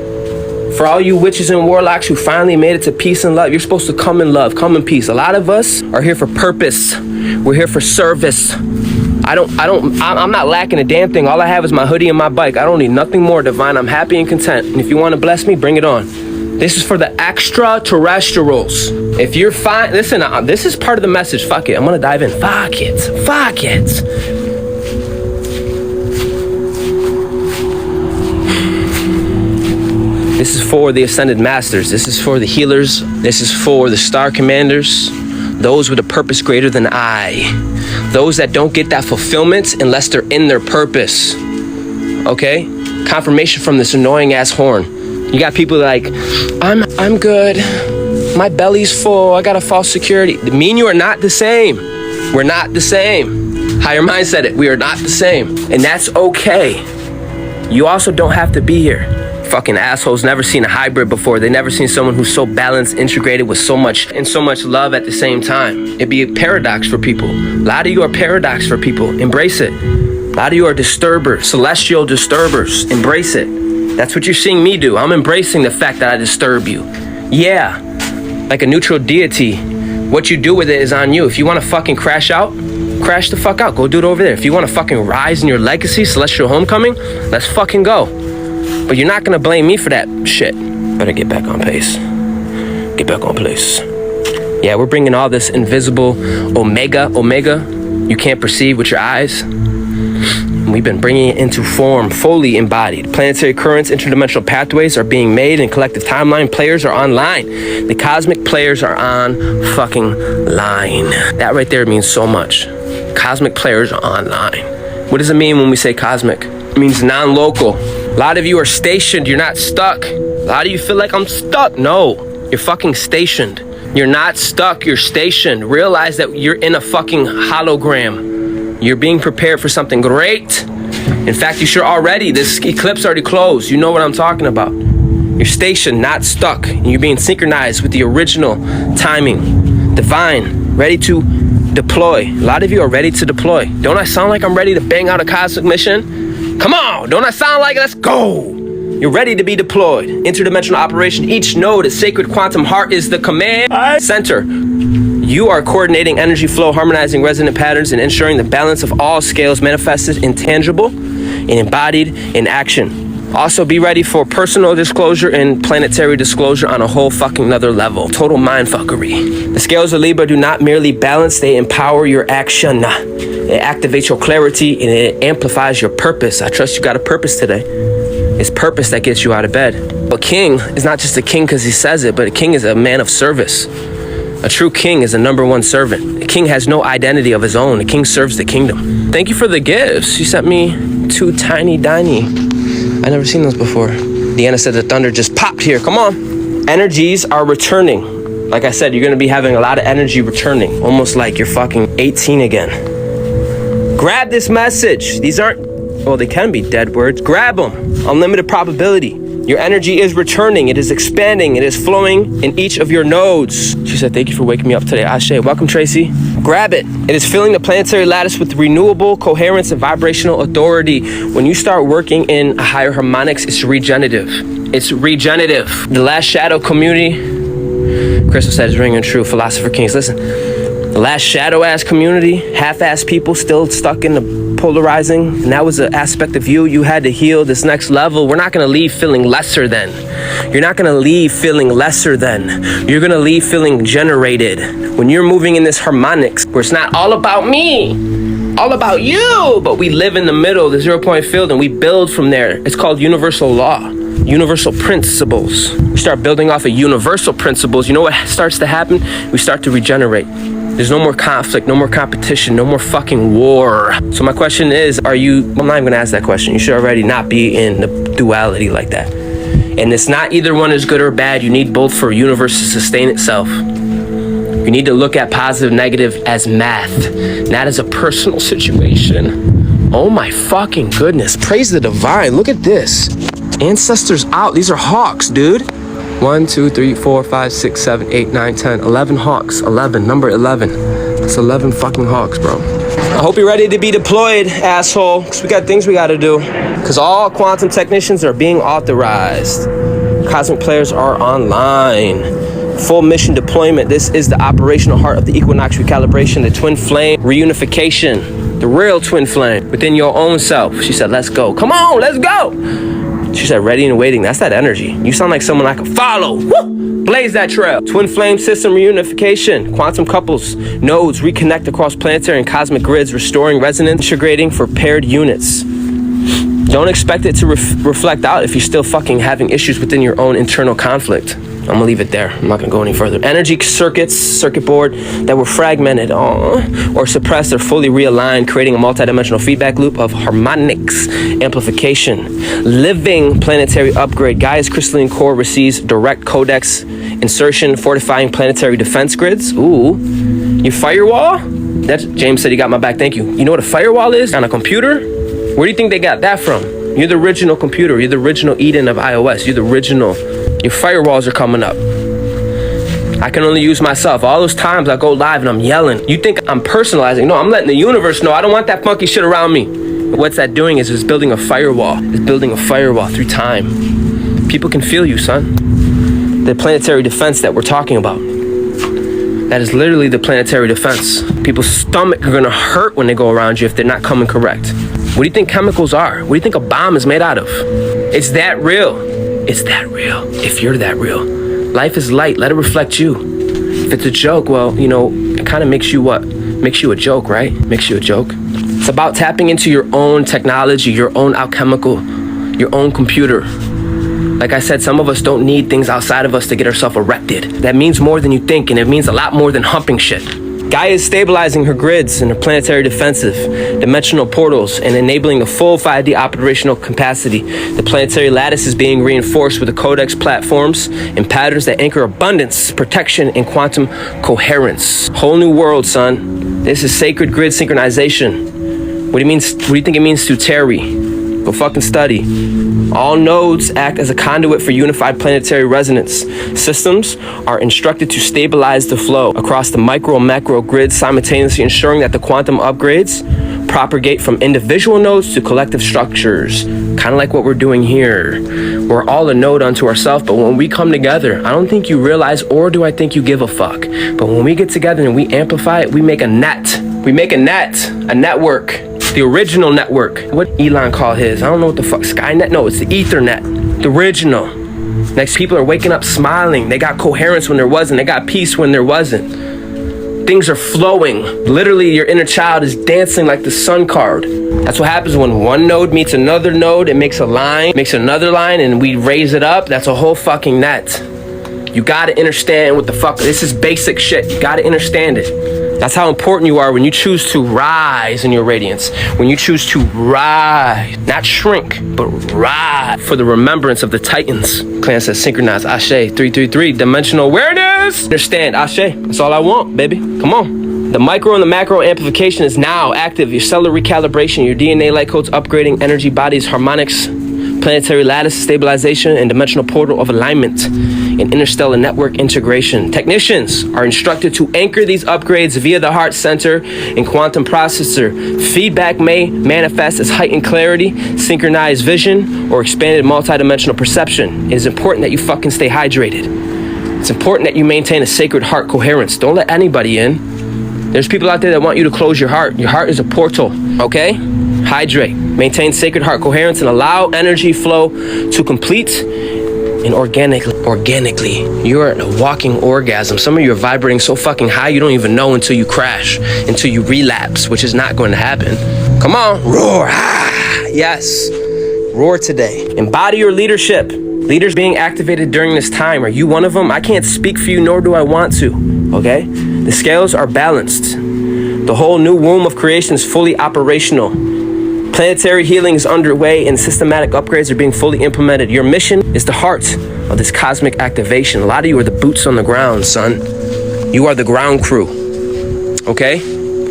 For all you witches and warlocks who finally made it to peace and love, you're supposed to come in love, come in peace. A lot of us are here for purpose. We're here for service. I'm not lacking a damn thing. All I have is my hoodie and my bike. I don't need nothing more, divine. I'm happy and content. And if you want to bless me, bring it on. This is for the extraterrestrials. If you're fine, listen, this is part of the message. Fuck it. I'm going to dive in. Fuck it. Fuck it. This is for the Ascended Masters. This is for the healers. This is for the Star Commanders. Those with a purpose greater than I. Those that don't get that fulfillment unless they're in their purpose. Okay? Confirmation from this annoying ass horn. You got people like, I'm good. My belly's full. I got a false security. Me and you are not the same. We're not the same. Higher mind said it. We are not the same. And that's okay. You also don't have to be here. Fucking assholes never seen a hybrid before. They never seen someone who's so balanced, integrated with so much love at the same time. It'd be a paradox for people. A lot of you are paradox for people. Embrace it. A lot of you are disturbers, celestial disturbers. Embrace it. That's what you're seeing me do. I'm embracing the fact that I disturb you. Yeah, like a neutral deity. What you do with it is on you. If you want to fucking crash out, crash the fuck out. Go do it over there. If you want to fucking rise in your legacy, celestial homecoming, let's fucking go. But you're not gonna blame me for that shit. Better get back on pace. Get back on place. Yeah, we're bringing all this invisible omega you can't perceive with your eyes. We've been bringing it into form, fully embodied. Planetary currents, interdimensional pathways are being made in collective timeline. Players are online. The cosmic players are on fucking line. That right there means so much. Cosmic players are online. What does it mean when we say cosmic? It means non-local. A lot of you are stationed, you're not stuck. A lot of you feel like I'm stuck. No, you're fucking stationed. You're not stuck, you're stationed. Realize that you're in a fucking hologram. You're being prepared for something great. In fact, you sure already. This eclipse already closed. You know what I'm talking about. You're stationed, not stuck. And you're being synchronized with the original timing. Divine, ready to deploy. A lot of you are ready to deploy. Don't I sound like I'm ready to bang out a cosmic mission? Come on, don't I sound like it? Let's go. You're ready to be deployed. Interdimensional operation. Each node, a sacred quantum heart, is the command center. You are coordinating energy flow, harmonizing resonant patterns, and ensuring the balance of all scales manifested in tangible and embodied in action. Also be ready for personal disclosure and planetary disclosure on a whole fucking another level. Total mindfuckery. The scales of Libra do not merely balance, they empower your action. It activates your clarity and it amplifies your purpose. I trust you got a purpose today. It's purpose that gets you out of bed. But king is not just a king because he says it, but a king is a man of service. A true king is a number one servant. A king has no identity of his own. A king serves the kingdom. Thank you for the gifts. She sent me 2 tiny. I never seen those before. Deanna said the thunder just popped here. Come on. Energies are returning. Like I said, you're going to be having a lot of energy returning. Almost like you're fucking 18 again. Grab this message. These aren't, well, they can be dead words. Grab them. Unlimited probability. Your energy is returning. It is expanding. It is flowing in each of your nodes. She said, thank you for waking me up today. Ashe, welcome, Tracy. Grab it. It is filling the planetary lattice with renewable coherence and vibrational authority. When you start working in a higher harmonics, it's regenerative. It's regenerative. The last shadow community, Crystal said, is ringing true. Philosopher Kings, listen. The last shadow-ass community, half-ass people still stuck in the polarizing, and that was an aspect of you. You had to heal this next level. We're not going to leave feeling lesser than. You're not going to leave feeling lesser than. You're going to leave feeling generated. When you're moving in this harmonics, where it's not all about me, all about you, but we live in the middle, the 0-point field, and we build from there. It's called universal law, universal principles. We start building off of universal principles. You know what starts to happen? We start to regenerate. There's no more conflict, no more competition, no more fucking war. So my question is, I'm not even gonna ask that question. You should already not be in the duality like that. And it's not either one is good or bad. You need both for a universe to sustain itself. You need to look at positive, negative as math, not as a personal situation. Oh my fucking goodness. Praise the divine. Look at this. Ancestors out. These are hawks, dude. 1, 2, 3, 4, 5, 6, 7, 8, 9, 10, 11 hawks. 11, number 11. That's 11 fucking hawks, bro. I hope you're ready to be deployed, asshole, because we got things we got to do. Because all quantum technicians are being authorized. Cosmic players are online. Full mission deployment. This is the operational heart of the Equinox recalibration, the twin flame reunification, the real twin flame within your own self. She said, let's go. Come on, let's go. She said, ready and waiting. That's that energy. You sound like someone I can follow. Woo! Blaze that trail. Twin flame system reunification. Quantum couples. Nodes reconnect across planetary and cosmic grids, restoring resonance, integrating for paired units. Don't expect it to reflect out if you're still fucking having issues within your own internal conflict. I'm gonna leave it there. I'm not gonna go any further. Energy circuits, circuit board that were fragmented or suppressed are fully realigned, creating a multidimensional feedback loop of harmonics amplification. Living planetary upgrade. Gaia's crystalline core receives direct codex insertion, fortifying planetary defense grids. Ooh, your firewall? That's James said he got my back. Thank you. You know what a firewall is on a computer? Where do you think they got that from? You're the original computer. You're the original Eden of iOS. You're the original. Your firewalls are coming up. I can only use myself. All those times I go live and I'm yelling. You think I'm personalizing? No, I'm letting the universe know I don't want that funky shit around me. But what's that doing is it's building a firewall. It's building a firewall through time. People can feel you, son. The planetary defense that we're talking about. That is literally the planetary defense. People's stomach are gonna hurt when they go around you if they're not coming correct. What do you think chemicals are? What do you think a bomb is made out of? It's that real. It's that real, if you're that real. Life is light, let it reflect you. If it's a joke, well, you know, it kind of makes you what? Makes you a joke, right? Makes you a joke. It's about tapping into your own technology, your own alchemical, your own computer. Like I said, some of us don't need things outside of us to get ourselves erected. That means more than you think, and it means a lot more than humping shit. Gaia is stabilizing her grids and her planetary defensive, dimensional portals, and enabling the full 5D operational capacity. The planetary lattice is being reinforced with the codex platforms and patterns that anchor abundance, protection, and quantum coherence. Whole new world, son. This is sacred grid synchronization. What do you think it means to tarry? Go fucking study. All nodes act as a conduit for unified planetary resonance. Systems are instructed to stabilize the flow across the micro and macro grids, simultaneously ensuring that the quantum upgrades propagate from individual nodes to collective structures. Kind of like what we're doing here. We're all a node unto ourselves, but when we come together, I don't think you realize, or do I think you give a fuck? But when we get together and we amplify it, we make a net. We make a net, a network. The original network. What Elon called his? I don't know what the fuck. Skynet? No, it's the Ethernet. The original. Next, people are waking up smiling. They got coherence when there wasn't. They got peace when there wasn't. Things are flowing. Literally, your inner child is dancing like the sun card. That's what happens when one node meets another node. It makes a line, makes another line, and we raise it up. That's a whole fucking net. You gotta understand what the fuck. This is basic shit. You gotta understand it. That's how important you are when you choose to rise in your radiance. When you choose to rise, not shrink, but rise for the remembrance of the Titans. Clan says synchronize, Ashe, 333, dimensional awareness. Understand, Ashe, that's all I want, baby. Come on. The micro and the macro amplification is now active. Your cellular recalibration, your DNA light codes upgrading, energy bodies, harmonics, planetary lattice stabilization and dimensional portal of alignment and interstellar network integration. Technicians are instructed to anchor these upgrades via the heart center and quantum processor. Feedback may manifest as heightened clarity, synchronized vision, or expanded multidimensional perception. It is important that you fucking stay hydrated. It's important that you maintain a sacred heart coherence. Don't let anybody in. There's people out there that want you to close your heart. Your heart is a portal, okay? Hydrate, maintain sacred heart coherence, and allow energy flow to complete and organically. You're at a walking orgasm. Some of you are vibrating so fucking high you don't even know until you crash, until you relapse, which is not going to happen. Come on, roar. Yes, roar today. Embody your leadership. Leaders being activated during this time. Are you one of them? I can't speak for you, nor do I want to, okay? The scales are balanced. The whole new womb of creation is fully operational. Planetary healing is underway and systematic upgrades are being fully implemented. Your mission is the heart of this cosmic activation. A lot of you are the boots on the ground, son. You are the ground crew, okay?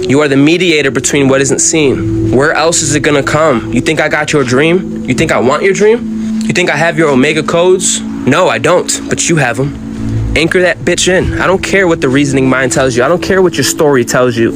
You are the mediator between what isn't seen. Where else is it gonna come? You think I got your dream? You think I want your dream? You think I have your Omega codes? No, I don't, but you have them. Anchor that bitch in. I don't care what the reasoning mind tells you. I don't care what your story tells you.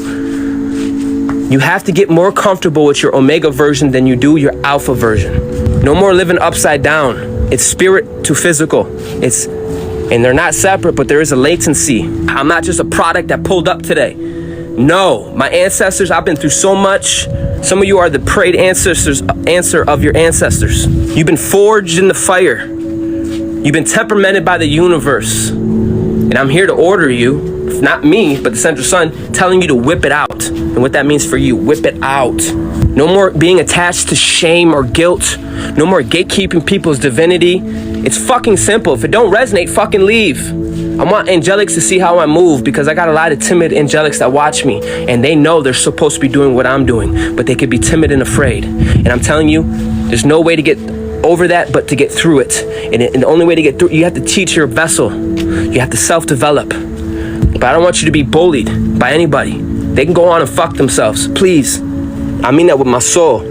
You have to get more comfortable with your Omega version than you do your Alpha version. No more living upside down. It's spirit to physical. And they're not separate, but there is a latency. I'm not just a product that pulled up today. No, my ancestors, I've been through so much. Some of you are the prayed answer of your ancestors. You've been forged in the fire. You've been temperamented by the universe. And I'm here to order you, not me, but the Central Sun, telling you to whip it out. And what that means for you, whip it out. No more being attached to shame or guilt. No more gatekeeping people's divinity. It's fucking simple. If it don't resonate, fucking leave. I want angelics to see how I move because I got a lot of timid angelics that watch me and they know they're supposed to be doing what I'm doing, but they could be timid and afraid. And I'm telling you, there's no way to get over that but to get through it. And the only way to get through, you have to teach your vessel. You have to self-develop. But I don't want you to be bullied by anybody. They can go on and fuck themselves, please. I mean that with my soul.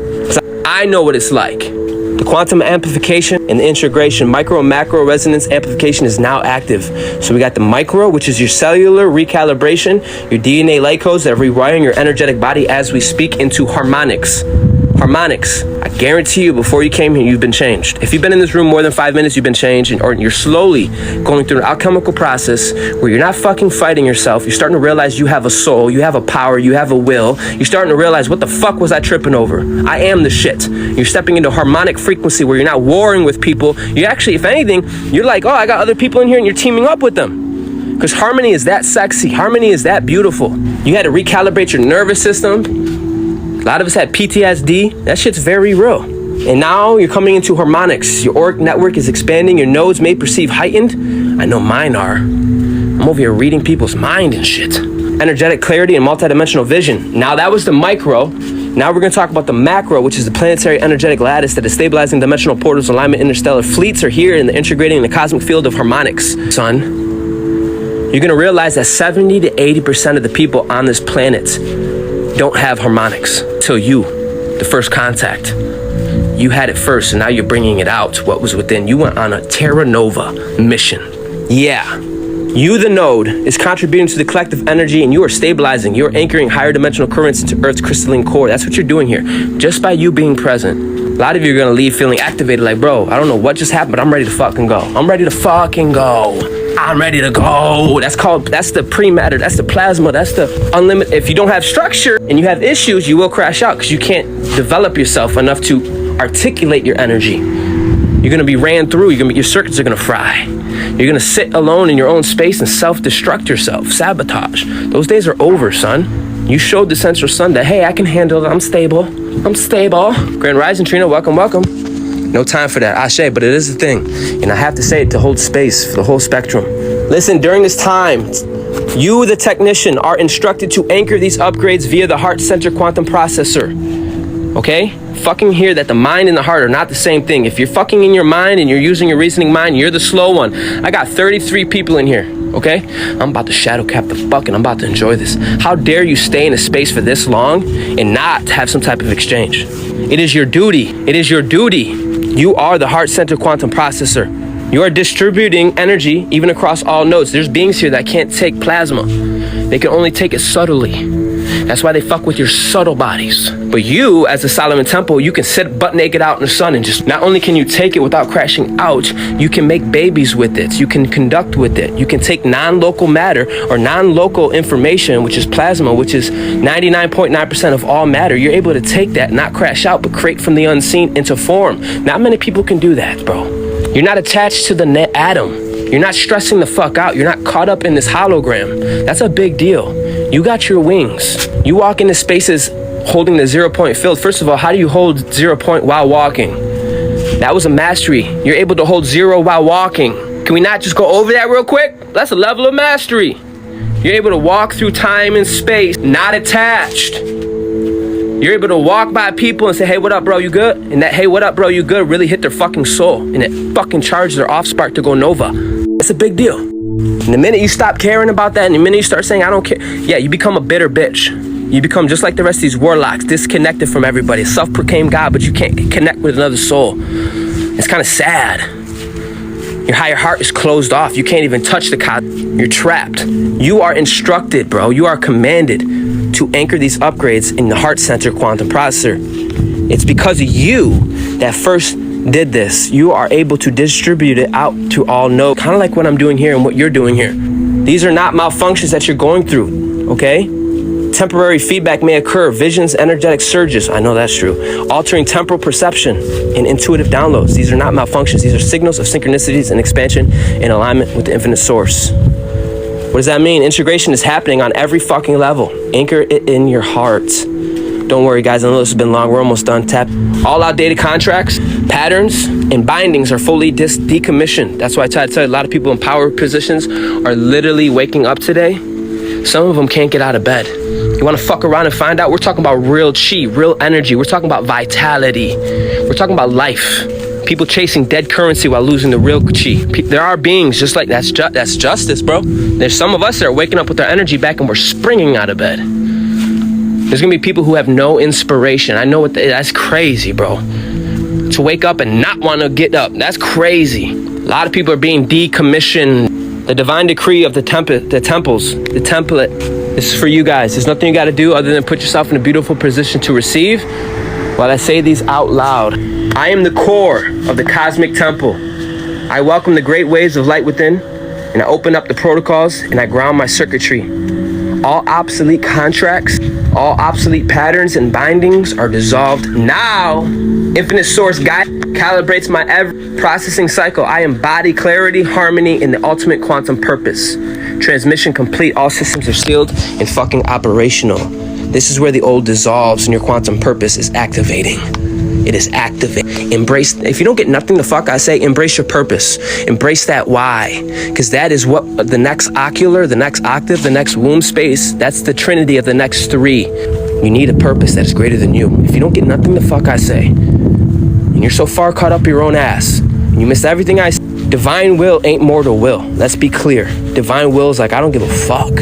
I know what it's like. The quantum amplification and the integration, micro and macro resonance amplification is now active. So we got the micro, which is your cellular recalibration, your DNA light codes that are rewiring your energetic body as we speak into harmonics. Harmonics. I guarantee you before you came here, you've been changed. If you've been in this room more than 5 minutes, you've been changed, or you're slowly going through an alchemical process where you're not fucking fighting yourself. You're starting to realize you have a soul, you have a power, you have a will. You're starting to realize, what the fuck was I tripping over? I am the shit. You're stepping into harmonic frequency where you're not warring with people. You actually, if anything, you're like, oh, I got other people in here and you're teaming up with them. Because harmony is that sexy. Harmony is that beautiful. You had to recalibrate your nervous system. A lot of us had PTSD. That shit's very real. And now you're coming into harmonics. Your auric network is expanding. Your nodes may perceive heightened. I know mine are. I'm over here reading people's mind and shit. Energetic clarity and multidimensional vision. Now that was the micro. Now we're going to talk about the macro, which is the planetary energetic lattice that is stabilizing dimensional portals, alignment, interstellar fleets are here and integrating the cosmic field of harmonics. Son, you're going to realize that 70 to 80% of the people on this planet don't have harmonics till you, the first contact. You had it first, and now you're bringing it out, what was within. You went on a Terra Nova mission. Yeah. You, the node, is contributing to the collective energy, and you are stabilizing. You're anchoring higher dimensional currents into Earth's crystalline core. That's what you're doing here. Just by you being present. A lot of you are going to leave feeling activated like, bro, I don't know what just happened, but I'm ready to fucking go. I'm ready to fucking go. I'm ready to go. That's the pre-matter. That's the plasma. That's the unlimited. If you don't have structure and you have issues, you will crash out because you can't develop yourself enough to articulate your energy. You're going to be ran through. Your circuits are going to fry. You're going to sit alone in your own space and self-destruct yourself, sabotage. Those days are over, son. You showed the Central Sun that, hey, I can handle it. I'm stable. Grand Rising, Trina, welcome. No time for that, Ashe, but it is a thing. And I have to say it to hold space for the whole spectrum. Listen, during this time, you, the technician, are instructed to anchor these upgrades via the heart center quantum processor. Okay? Fucking hear that the mind and the heart are not the same thing. If you're fucking in your mind and you're using your reasoning mind, you're the slow one. I got 33 people in here, okay? I'm about to shadow cap the fuck and I'm about to enjoy this. How dare you stay in a space for this long and not have some type of exchange? It is your duty. You are the heart center quantum processor. You are distributing energy even across all nodes. There's beings here that can't take plasma. They can only take it subtly. That's why they fuck with your subtle bodies. But you, as a Solomon Temple, you can sit butt naked out in the sun and just, not only can you take it without crashing out, you can make babies with it. You can conduct with it. You can take non-local matter or non-local information, which is plasma, which is 99.9% of all matter. You're able to take that, not crash out, but create from the unseen into form. Not many people can do that, bro. You're not attached to the net atom. You're not stressing the fuck out. You're not caught up in this hologram. That's a big deal. You got your wings. You walk into spaces holding the 0 point field. First of all, how do you hold 0 point while walking? That was a mastery. You're able to hold 0 while walking. Can we not just go over that real quick? That's a level of mastery. You're able to walk through time and space, not attached. You're able to walk by people and say, hey, what up, bro, you good? And that, hey, what up, bro, you good, really hit their fucking soul. And it fucking charges their off spark to go nova. It's a big deal. And the minute you stop caring about that, and the minute you start saying, I don't care, yeah, you become a bitter bitch. You become just like the rest of these warlocks, disconnected from everybody. Self-proclaimed God, but you can't connect with another soul. It's kind of sad. Your higher heart is closed off. You can't even touch the cosmos. You're trapped. You are instructed, bro. You are commanded to anchor these upgrades in the heart center quantum processor. It's because of you that first did this. You are able to distribute it out to all nodes, kind of like what I'm doing here and what you're doing here. These are not malfunctions that you're going through, okay? Temporary feedback may occur, visions, energetic surges, I know that's true, altering temporal perception and intuitive downloads. These are not malfunctions. These are signals of synchronicities and expansion in alignment with the infinite source. What does that mean? Integration is happening on every fucking level. Anchor it in your heart. Don't worry, guys. I know this has been long. We're almost done. Tap. All outdated contracts, patterns, and bindings are fully decommissioned. That's why I try to tell you, a lot of people in power positions are literally waking up today. Some of them can't get out of bed. You want to fuck around and find out? We're talking about real chi, real energy. We're talking about vitality. We're talking about life. People chasing dead currency while losing the real chi. There are beings just like that's justice, bro. There's some of us that are waking up with our energy back and we're springing out of bed. There's gonna be people who have no inspiration. I know that's crazy, bro. To wake up and not want to get up, that's crazy. A lot of people are being decommissioned. The divine decree of the template, the template is for you guys. There's nothing you gotta do other than put yourself in a beautiful position to receive. While I say these out loud, I am the core of the cosmic temple. I welcome the great waves of light within, and I open up the protocols and I ground my circuitry. All obsolete contracts, all obsolete patterns and bindings are dissolved now. Infinite source guide calibrates my every processing cycle. I embody clarity, harmony, and the ultimate quantum purpose. Transmission complete. All systems are sealed and fucking operational. This is where the old dissolves and your quantum purpose is activating. It is activating. Embrace, if you don't get nothing the fuck I say, embrace your purpose. Embrace that why. Because that is what the next ocular, the next octave, the next womb space, that's the trinity of the next three. You need a purpose that is greater than you. If you don't get nothing the fuck I say, and you're so far caught up your own ass, and you missed everything I say, divine will ain't mortal will. Let's be clear. Divine will is like, I don't give a fuck.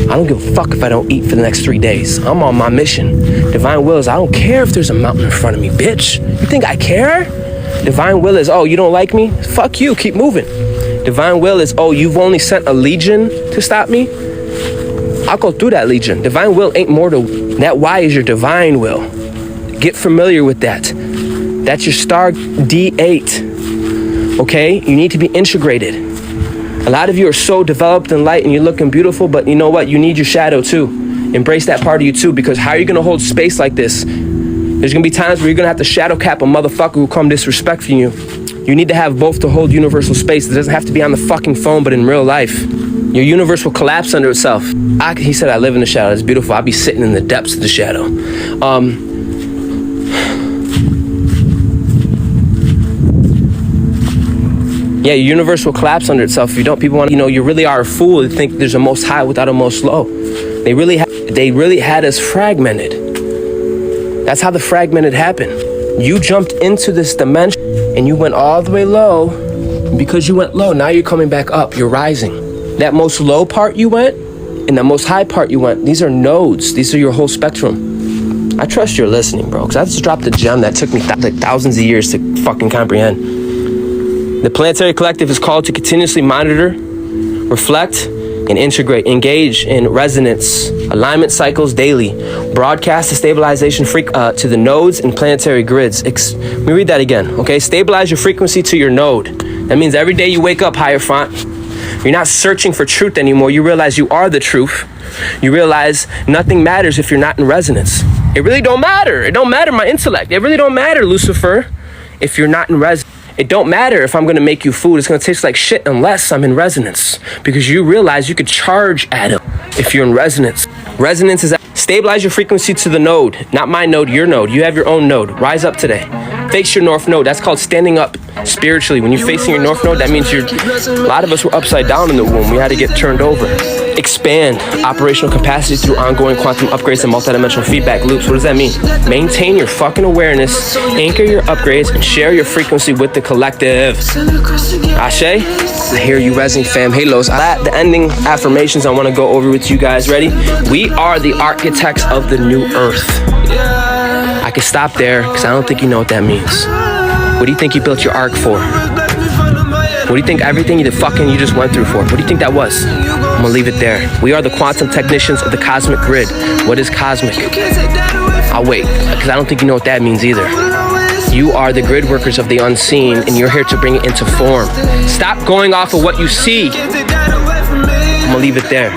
I don't give a fuck if I don't eat for the next 3 days. I'm on my mission. Divine will is, I don't care if there's a mountain in front of me, bitch. You think I care? Divine will is, oh, you don't like me? Fuck you, keep moving. Divine will is, oh, you've only sent a legion to stop me? I'll go through that legion. Divine will ain't mortal. That why is your divine will. Get familiar with that. That's your star D8. Okay? You need to be integrated. A lot of you are so developed and light and you're looking beautiful, but you know what? You need your shadow too. Embrace that part of you too, because how are you gonna hold space like this? There's gonna be times where you're gonna have to shadow cap a motherfucker who come disrespecting you. You need to have both to hold universal space. It doesn't have to be on the fucking phone, but in real life. Your universe will collapse under itself. He said, I live in the shadow. It's beautiful. I'll be sitting in the depths of the shadow. Yeah, your universe will collapse under itself if you don't. People want to, you really are a fool to think there's a most high without a most low. They really had us fragmented. That's how the fragmented happened. You jumped into this dimension and you went all the way low. Because you went low, now you're coming back up. You're rising. That most low part you went and the most high part you went. These are nodes. These are your whole spectrum. I trust you're listening, bro, because I just dropped a gem that took me like thousands of years to fucking comprehend. The Planetary Collective is called to continuously monitor, reflect, and integrate, engage in resonance, alignment cycles daily, broadcast the stabilization to the nodes and planetary grids. Let me read that again, okay? Stabilize your frequency to your node. That means every day you wake up, higher font. You're not searching for truth anymore. You realize you are the truth. You realize nothing matters if you're not in resonance. It really don't matter. It don't matter my intellect. It really don't matter, Lucifer, if you're not in resonance. It don't matter if I'm going to make you food. It's going to taste like shit unless I'm in resonance. Because you realize you could charge at it if you're in resonance. Resonance is stabilize your frequency to the node. Not my node, your node. You have your own node. Rise up today. Face your north node. That's called standing up spiritually. When you're facing your north node, that means a lot of us were upside down in the womb. We had to get turned over. Expand operational capacity through ongoing quantum upgrades and multidimensional feedback loops. What does that mean? Maintain your fucking awareness, anchor your upgrades, and share your frequency with the collective. Ashe? I hear you resonate, fam. Halos. The ending affirmations I want to go over with you guys. Ready? We are the architects of the new earth. I can stop there because I don't think you know what that means. What do you think you built your ark for? What do you think everything you just went through for? What do you think that was? I'm gonna leave it there. We are the quantum technicians of the cosmic grid. What is cosmic? I'll wait, because I don't think you know what that means either. You are the grid workers of the unseen, and you're here to bring it into form. Stop going off of what you see. I'm gonna leave it there.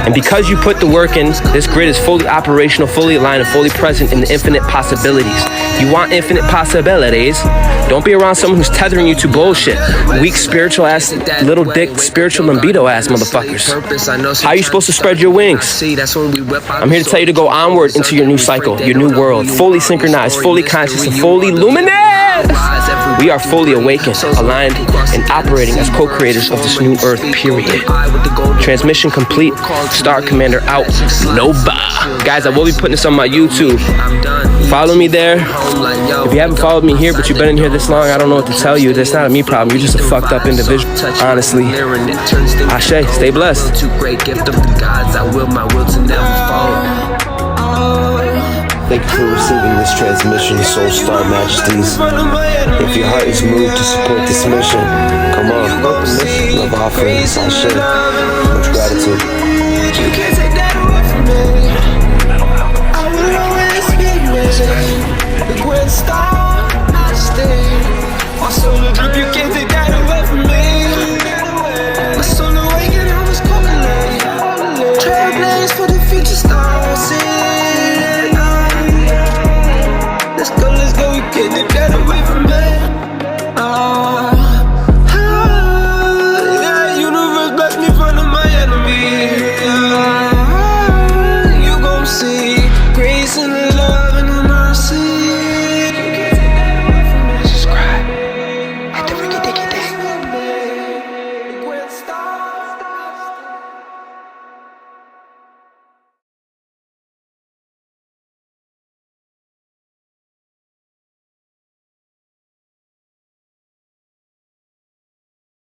And because you put the work in, this grid is fully operational, fully aligned, and fully present in the infinite possibilities. You want infinite possibilities? Don't be around someone who's tethering you to bullshit. Weak spiritual ass, little dick, spiritual libido ass motherfuckers. How are you supposed to spread your wings? I'm here to tell you to go onward into your new cycle, your new world. Fully synchronized, fully conscious, and fully luminous. We are fully awakened, aligned, and operating as co-creators of this new earth, period. Transmission complete. Star Commander out. Nova. Guys, I will be putting this on my YouTube. Follow me there. If you haven't followed me here, but you've been in here this long, I don't know what to tell you. That's not a me problem. You're just a fucked up individual, honestly. Ashe, stay blessed. Thank you for receiving this transmission, Soul Star Majesties. If your heart is moved to support this mission, come on. Love offerings, Ashe. Much gratitude. You can't take that away from me. I will always be ready. The Gwen Star Majesty. Also